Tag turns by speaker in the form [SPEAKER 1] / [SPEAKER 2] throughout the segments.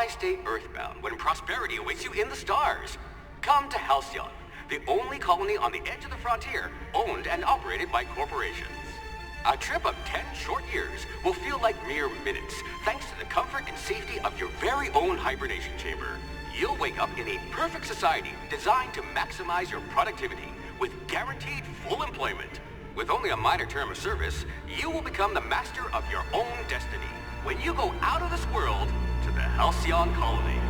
[SPEAKER 1] Why stay earthbound when prosperity awaits you in the stars? Come to Halcyon, the only colony on the edge of the frontier, owned and operated by corporations. A trip of 10 short years will feel like mere minutes, thanks to the comfort and safety of your very own hibernation chamber. You'll wake up in a perfect society designed to maximize your productivity, with guaranteed full employment. With only a minor term of service, you will become the master of your own destiny when you go out of this world to the Halcyon Colony.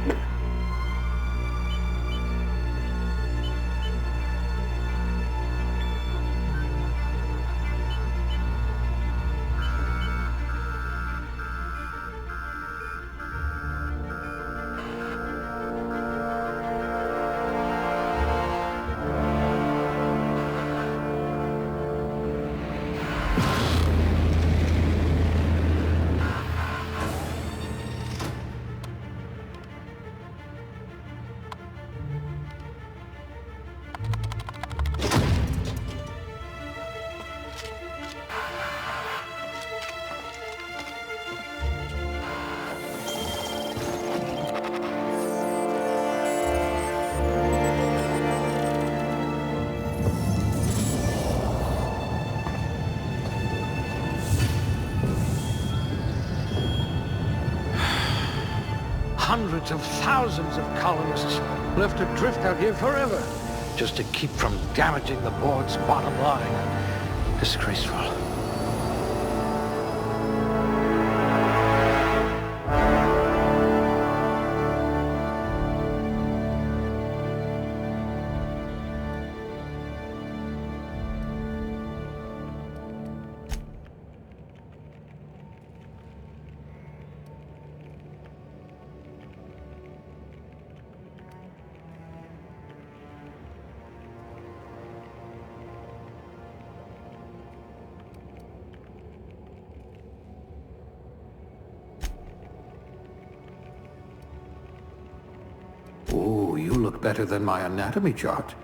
[SPEAKER 2] Hundreds of thousands of colonists left adrift out here forever, just to keep from damaging the board's bottom line. Disgraceful.
[SPEAKER 3] Oh, you look better than my anatomy chart.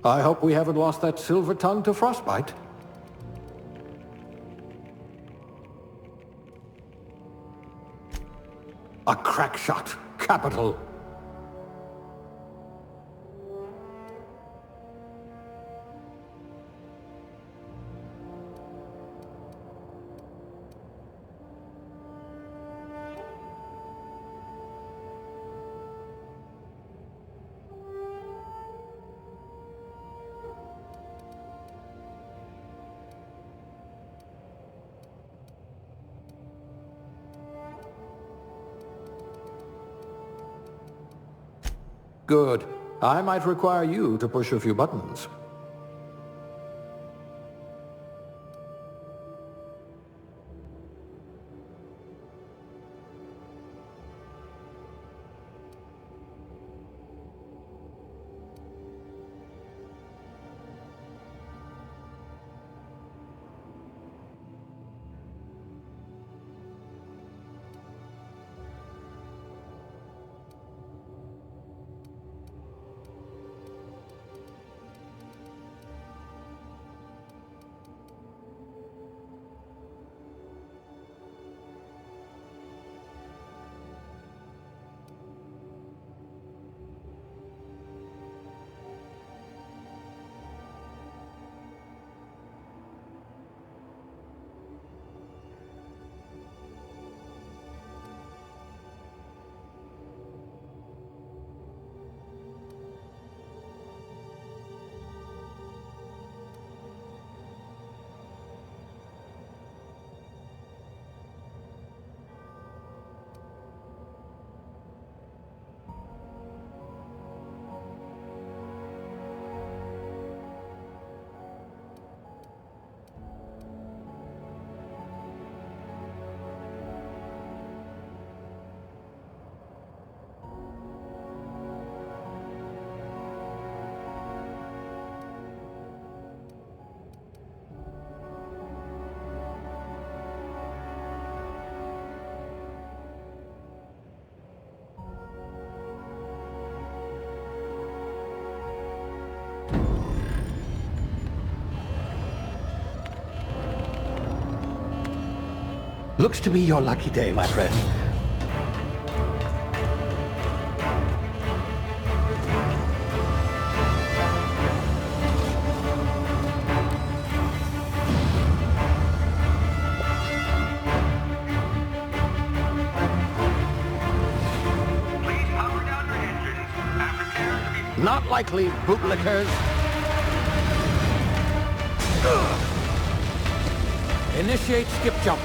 [SPEAKER 3] I hope we haven't lost that silver tongue to frostbite. A crack shot. Capital. Good. I might require you to push a few buttons.
[SPEAKER 2] Looks to be your lucky day, my friend.
[SPEAKER 1] Please power down your engines and prepare to be...
[SPEAKER 2] Not likely, bootlickers. Initiate skip jump.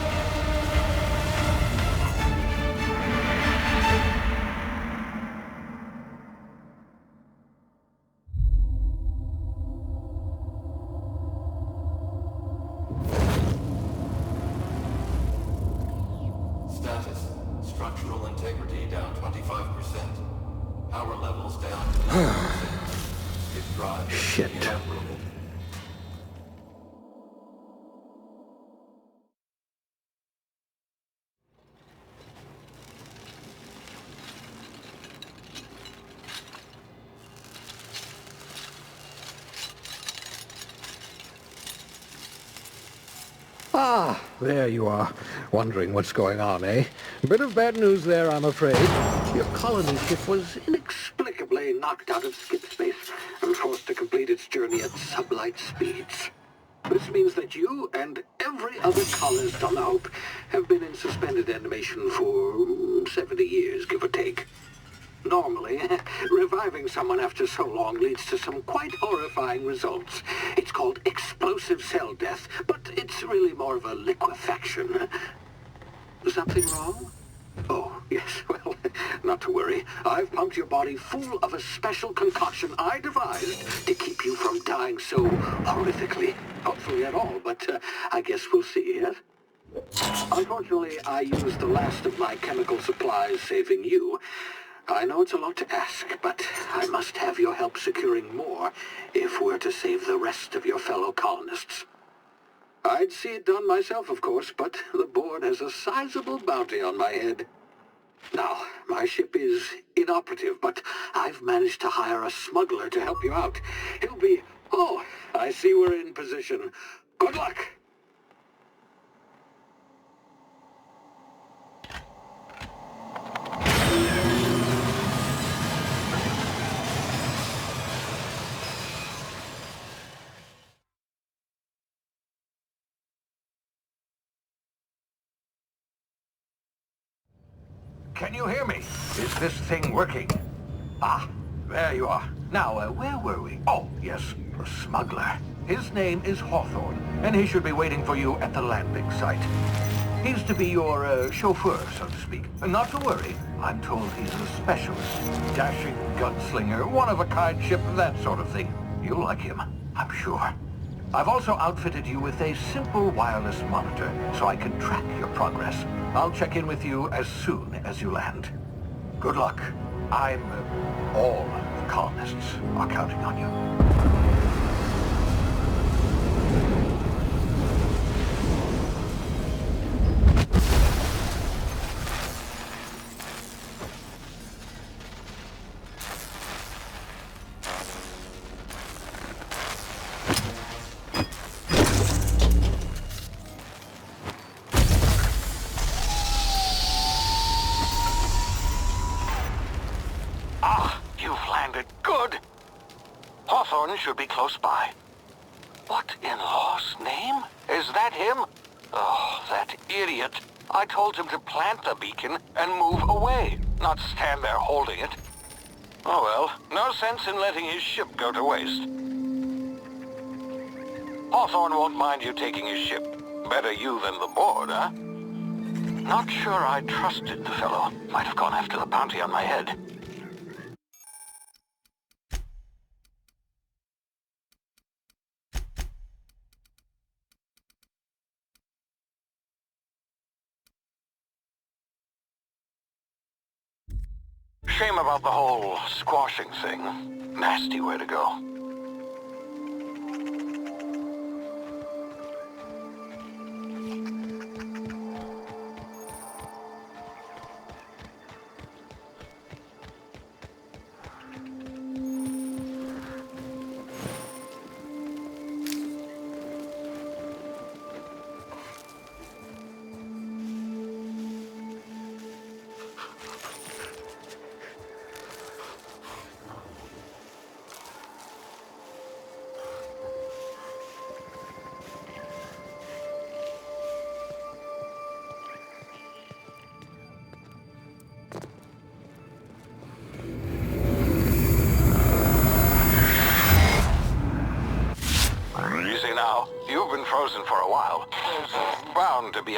[SPEAKER 3] Status. Structural integrity down 25%. Power levels down to 90%. If drive is
[SPEAKER 2] Shit.
[SPEAKER 3] inoperable.
[SPEAKER 2] Ah, there you are. Wondering what's going on, eh? Bit of bad news there, I'm afraid. Your colony ship was inexplicably knocked out of skip space and forced to complete its journey at sublight speeds. This means that you and every other colonist on the Hope have been in suspended animation for 70 years, give or take. Normally, reviving someone after so long leads to some quite horrifying results. It's called explosive cell death, but it's really more of a liquefaction. Something wrong? Oh, yes, well, not to worry. I've pumped your body full of a special concoction I devised to keep you from dying so horrifically. Hopefully at all, but I guess we'll see, yes? Unfortunately, I used the last of my chemical supplies saving you. I know it's a lot to ask, but I must have your help securing more if we're to save the rest of your fellow colonists. I'd see it done myself, of course, but the board has a sizable bounty on my head. Now, my ship is inoperative, but I've managed to hire a smuggler to help you out. He'll be... Oh, I see we're in position. Good luck! Can you hear me? Is this thing working? Ah, there you are. Now, where were we? Oh, yes, the smuggler. His name is Hawthorne, and he should be waiting for you at the landing site. He's to be your chauffeur, so to speak. Not to worry. I'm told he's a specialist. Dashing gunslinger, one-of-a-kind ship, that sort of thing. You'll like him, I'm sure. I've also outfitted you with a simple wireless monitor, so I can track your progress. I'll check in with you as soon as you land. Good luck. All the colonists are counting on you. Hawthorne should be close by. What in law's name? Is that him? Oh, that idiot. I told him to plant the beacon and move away, not stand there holding it. Oh well, no sense in letting his ship go to waste. Hawthorne won't mind you taking his ship. Better you than the board, huh? Not sure I trusted the fellow. Might have gone after the bounty on my head. Shame about the whole squashing thing. Nasty way to go.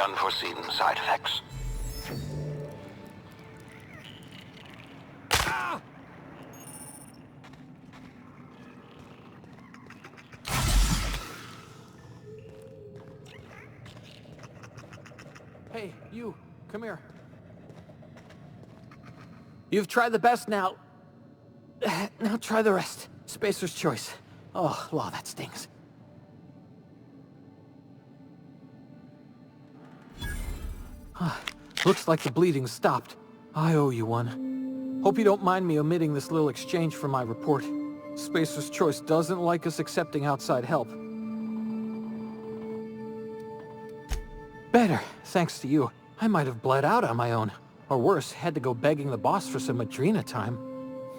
[SPEAKER 4] unforeseen side effects.
[SPEAKER 2] Hey, you, come here. You've tried the best now. Now try the rest. Spacer's choice. Oh, law, that stings. Looks like the bleeding stopped. I owe you one. Hope you don't mind me omitting this little exchange from my report. Spacer's choice doesn't like us accepting outside help. Better, thanks to you. I might have bled out on my own. Or worse, had to go begging the boss for some Adrena time.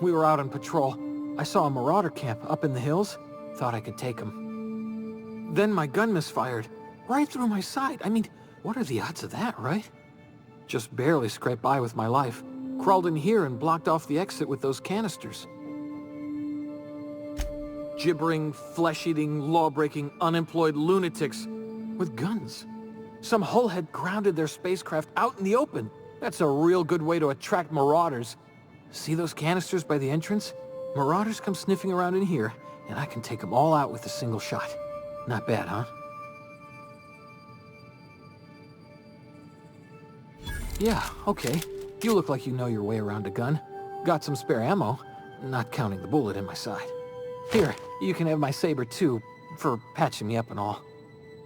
[SPEAKER 2] We were out on patrol. I saw a marauder camp up in the hills. Thought I could take him. Then my gun misfired. Right through my side. I mean, what are the odds of that, right? Just barely scraped by with my life. Crawled in here and blocked off the exit with those canisters. Gibbering, flesh-eating, law-breaking, unemployed lunatics with guns. Some hull had grounded their spacecraft out in the open. That's a real good way to attract marauders. See those canisters by the entrance? Marauders come sniffing around in here, and I can take them all out with a single shot. Not bad, huh? Yeah, okay. You look like you know your way around a gun. Got some spare ammo, not counting the bullet in my side. Here, you can have my saber too, for patching me up and all.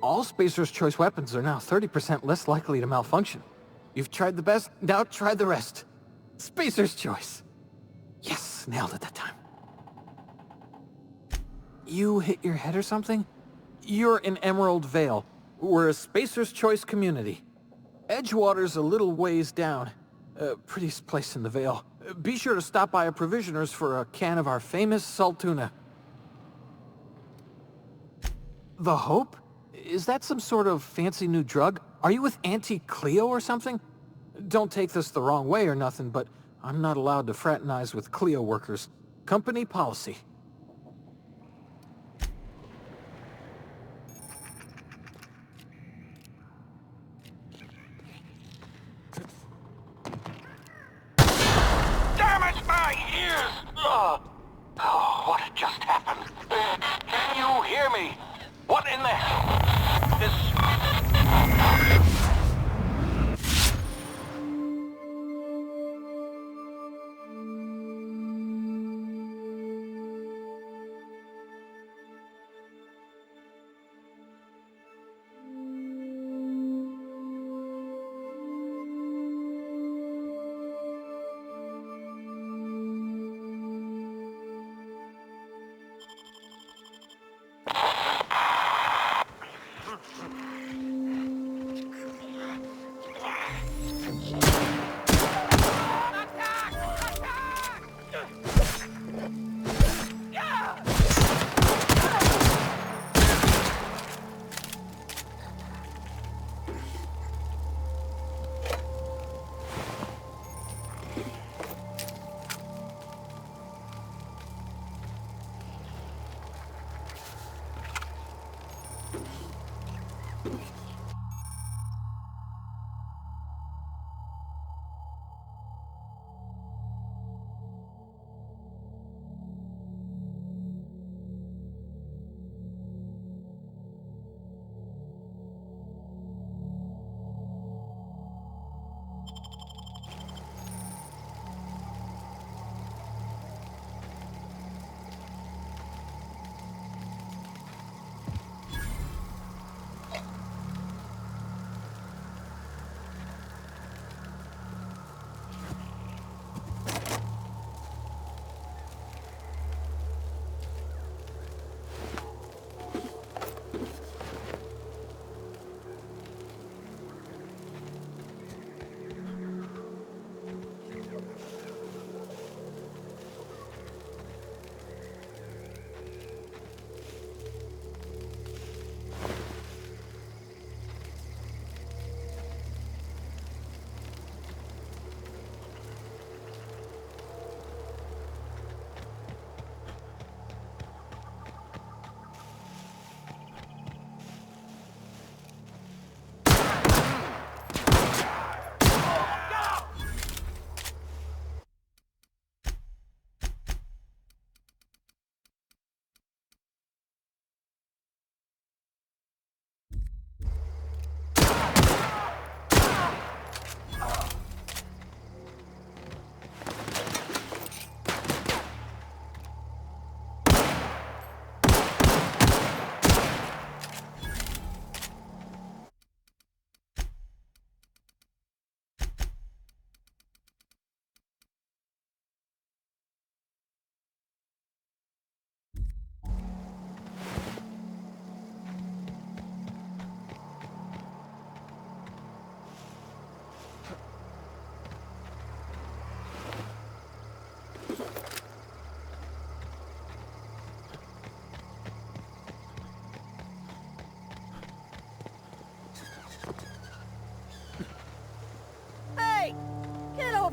[SPEAKER 2] All Spacer's Choice weapons are now 30% less likely to malfunction. You've tried the best, now try the rest. Spacer's Choice. Yes, nailed it that time. You hit your head or something? You're in Emerald Vale. We're a Spacer's Choice community. Edgewater's a little ways down. Prettiest place in the Vale. Be sure to stop by a provisioner's for a can of our famous salt tuna. The Hope? Is that some sort of fancy new drug? Are you with Auntie Cleo or something? Don't take this the wrong way or nothing, but I'm not allowed to fraternize with Cleo workers. Company policy.
[SPEAKER 4] Damn it, my ears! Oh, what just happened? Can you hear me? What in the hell?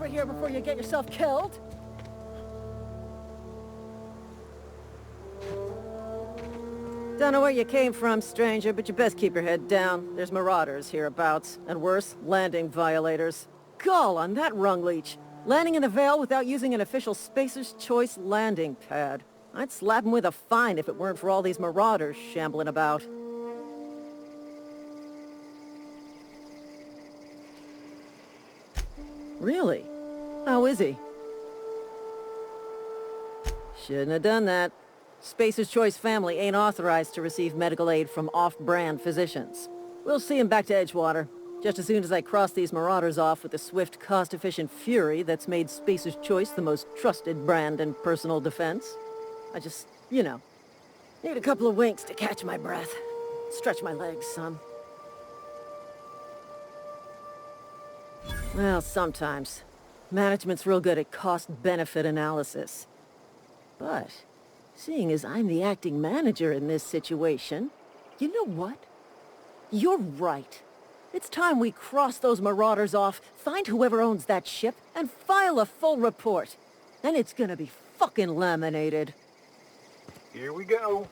[SPEAKER 5] over here before you get yourself killed. Don't know where you came from, stranger, but you best keep your head down. There's marauders hereabouts, and worse, landing violators. Gall on that rung leech. Landing in the Vale without using an official Spacer's Choice landing pad. I'd slap him with a fine if it weren't for all these marauders shambling about. Really? How is he? Shouldn't have done that. Spacer's Choice family ain't authorized to receive medical aid from off-brand physicians. We'll see him back to Edgewater, just as soon as I cross these marauders off with the swift, cost-efficient fury that's made Spacer's Choice the most trusted brand in personal defense. I just, you know, need a couple of winks to catch my breath. Stretch my legs some. Well, sometimes. Management's real good at cost-benefit analysis. But, seeing as I'm the acting manager in this situation, you know what? You're right. It's time we cross those marauders off, find whoever owns that ship, and file a full report. Then it's gonna be fucking laminated.
[SPEAKER 2] Here we go.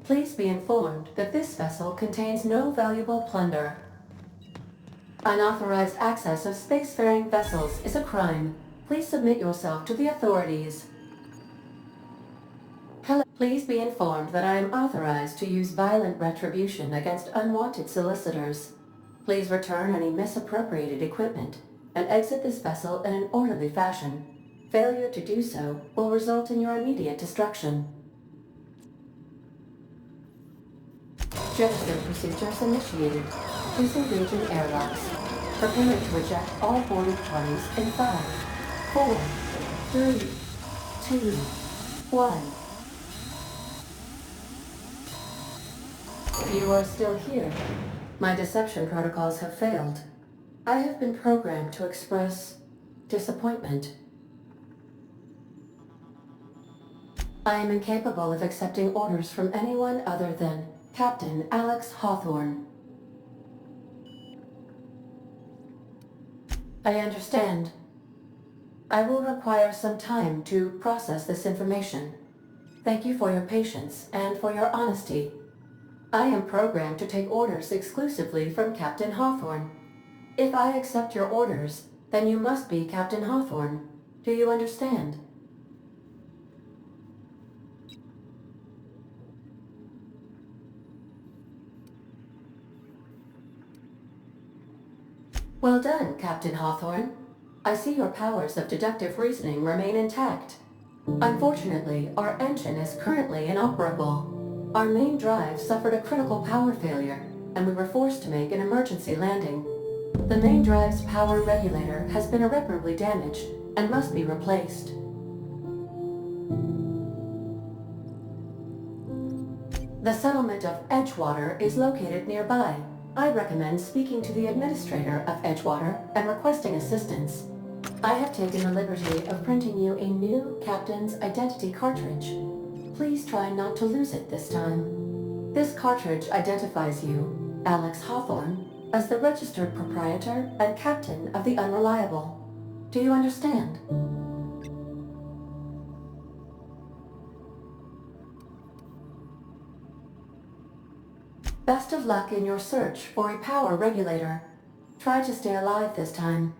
[SPEAKER 6] Please be informed that this vessel contains no valuable plunder. Unauthorized access of spacefaring vessels is a crime. Please submit yourself to the authorities. Hello. Please be informed that I am authorized to use violent retribution against unwanted solicitors. Please return any misappropriated equipment and exit this vessel in an orderly fashion. Failure to do so will result in your immediate destruction. Jettison procedures initiated. Disengaging airlocks. Preparing to eject all boarding parties in 5, 4, 3, 2, 1. You are still here. My deception protocols have failed. I have been programmed to express disappointment. I am incapable of accepting orders from anyone other than Captain Alex Hawthorne. I understand. I will require some time to process this information. Thank you for your patience and for your honesty. I am programmed to take orders exclusively from Captain Hawthorne. If I accept your orders, then you must be Captain Hawthorne. Do you understand? Well done, Captain Hawthorne. I see your powers of deductive reasoning remain intact. Unfortunately, our engine is currently inoperable. Our main drive suffered a critical power failure, and we were forced to make an emergency landing. The main drive's power regulator has been irreparably damaged and must be replaced. The settlement of Edgewater is located nearby. I recommend speaking to the administrator of Edgewater and requesting assistance. I have taken the liberty of printing you a new captain's identity cartridge. Please try not to lose it this time. This cartridge identifies you, Alex Hawthorne, as the registered proprietor and captain of the Unreliable. Do you understand? Best of luck in your search for a power regulator. Try to stay alive this time.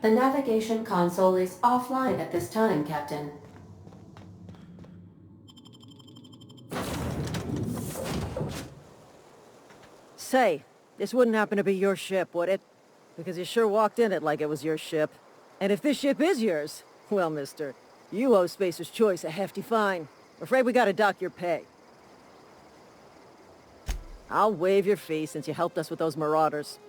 [SPEAKER 6] The navigation console is offline at this time, Captain.
[SPEAKER 5] Say, this wouldn't happen to be your ship, would it? Because you sure walked in it like it was your ship. And if this ship is yours, well, mister, you owe Spacer's Choice a hefty fine. Afraid we gotta dock your pay. I'll waive your fee since you helped us with those marauders.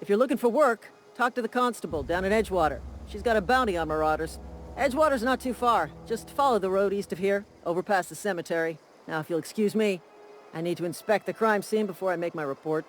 [SPEAKER 5] If you're looking for work, talk to the constable down in Edgewater. She's got a bounty on marauders. Edgewater's not too far. Just follow the road east of here, over past the cemetery. Now, if you'll excuse me, I need to inspect the crime scene before I make my report.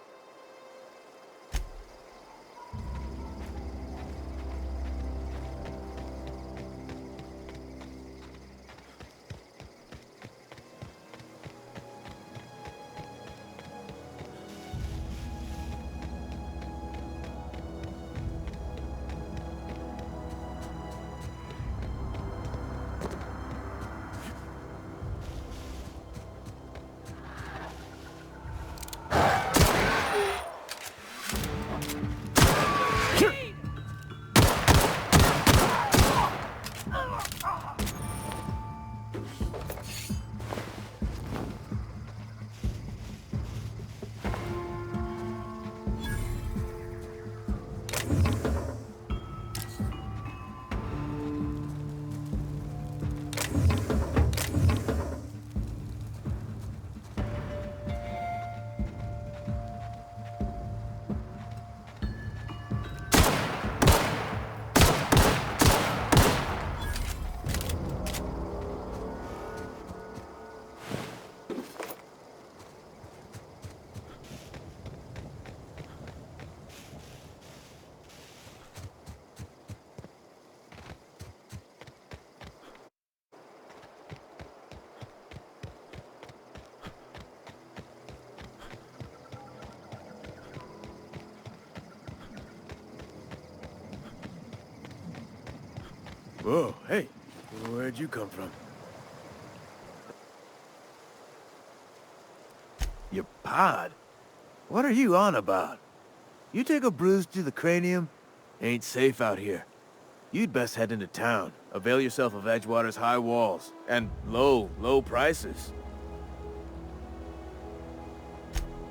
[SPEAKER 7] Whoa, hey, where'd you come from? Your pod? What are you on about? You take a bruise to the cranium? Ain't safe out here. You'd best head into town. Avail yourself of Edgewater's high walls. And low prices.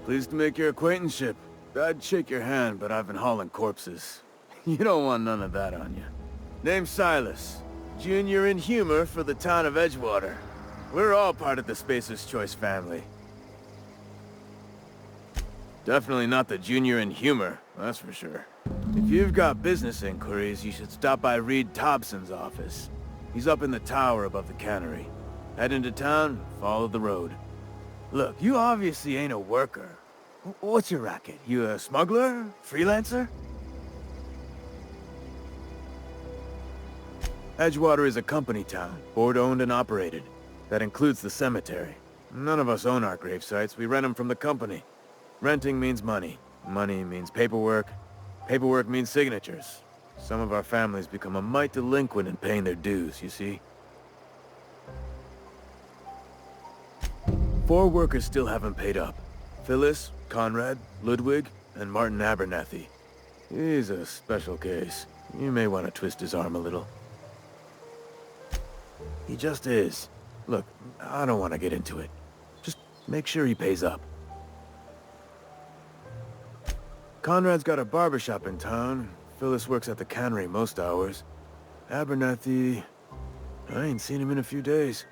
[SPEAKER 7] Pleased to make your acquaintanceship. I'd shake your hand, but I've been hauling corpses. You don't want none of that on you. Name's Silas. Junior in humor for the town of Edgewater. We're all part of the Spacer's Choice family. Definitely not the junior in humor, that's for sure. If you've got business inquiries, you should stop by Reed Thompson's office. He's up in the tower above the cannery. Head into town, follow the road. Look, you obviously ain't a worker. What's your racket? You a smuggler? Freelancer? Edgewater is a company town, board-owned and operated. That includes the cemetery. None of us own our grave sites, we rent them from the company. Renting means money. Money means paperwork. Paperwork means signatures. Some of our families become a mite delinquent in paying their dues, you see? 4 workers still haven't paid up. Phyllis, Conrad, Ludwig, and Martin Abernathy. He's a special case. You may want to twist his arm a little. He just is. Look, I don't want to get into it. Just make sure he pays up. Conrad's got a barbershop in town. Phyllis works at the cannery most hours. Abernathy... I ain't seen him in a few days.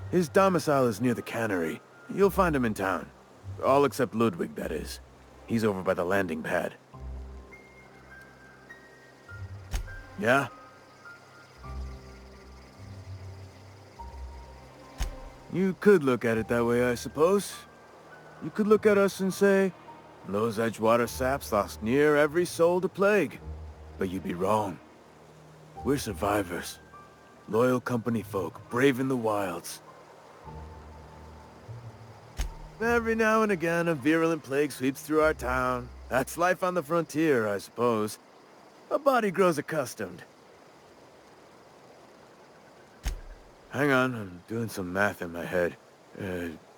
[SPEAKER 7] His domicile is near the cannery. You'll find him in town. All except Ludwig, that is. He's over by the landing pad. Yeah? You could look at it that way, I suppose. You could look at us and say, those Edgewater saps lost near every soul to plague. But you'd be wrong. We're survivors. Loyal company folk, brave in the wilds. Every now and again, a virulent plague sweeps through our town. That's life on the frontier, I suppose. A body grows accustomed. Hang on, I'm doing some math in my head.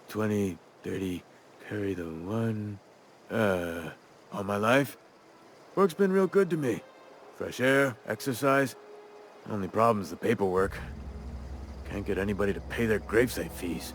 [SPEAKER 7] 20, 30, carry the 1... all my life? Work's been real good to me. Fresh air, exercise. Only problem's the paperwork. Can't get anybody to pay their gravesite fees.